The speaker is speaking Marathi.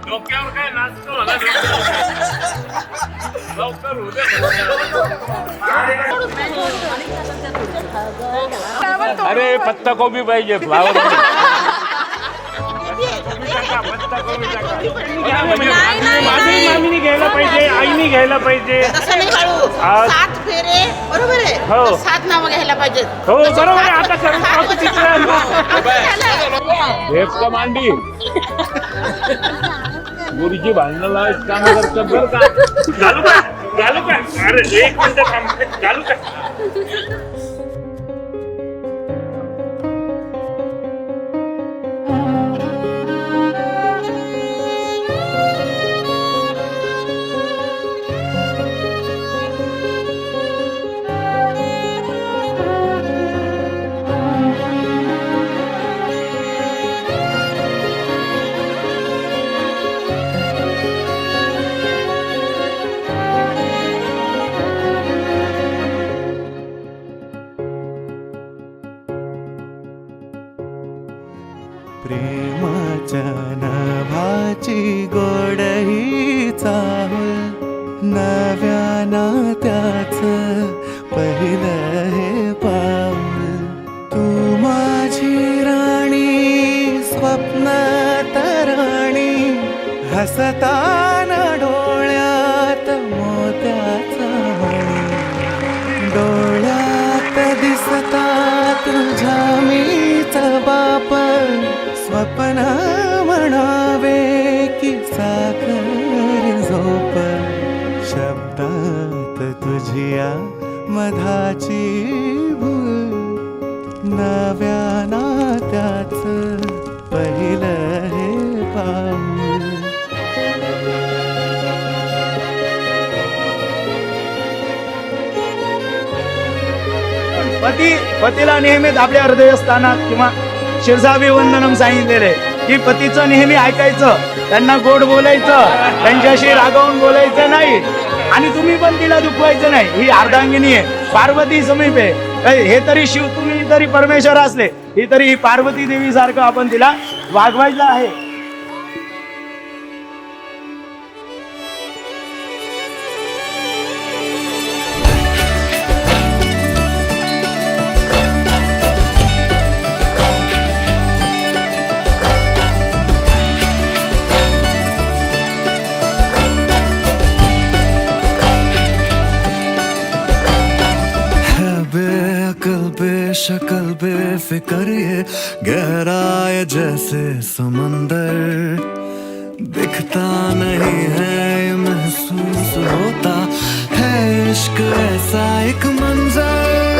डोक्यावर काय नाचतो मला लवकर होऊ दे. अरे पत्ता कोबी पाहिजे फ्लावर पत्ता कोबी मामीने घ्यायला पाहिजे आईने घ्यायला पाहिजे. सात फेरे बरोबर आहे. हो 7 नावं घ्यायला पाहिजे. हो बरोबर आहे. आता करून पाहतो तिकडे मांडी गुरुजी भांडणाला काम करतात बरं का. घालू का अरे एक मिनिट थांब घालू का. प्रेमाच्या नभाची गोडही चाहुल नव्या नात्याच पहिलं हे पाऊल. तू माझी राणी स्वप्नात राणी हसताना डोळ्यात मोत्याचा मणी. डोळ्यात दिसता तुझ्या मीच बाप स्वप्न म्हणावे की साखर झोप. शब्दात तुझिया मधाची भूल नव्या नात्याच पहिलं हे पाऊल. पतीला नेहमीच आपल्या हृदयस्थानात किंवा शिरसाभिवंदनम सांगितलेले की पतीचं नेहमी ऐकायचं, त्यांना गोड बोलायचं, त्यांच्याशी रागावून बोलायचं नाही आणि तुम्ही पण तिला दुखवायचं नाही. ही अर्धांगिनी आहे, पार्वती समीप आहे. हे तरी शिव तुम्ही तरी परमेश्वर असले ही तरी ही पार्वती देवी सारखं आपण तिला वागवायचं आहे. शक्ल बेफिक्र ये गहराए जैसे समंदर. दिखता नहीं है महसूस होता है इश्क ऐसा एक मंजर.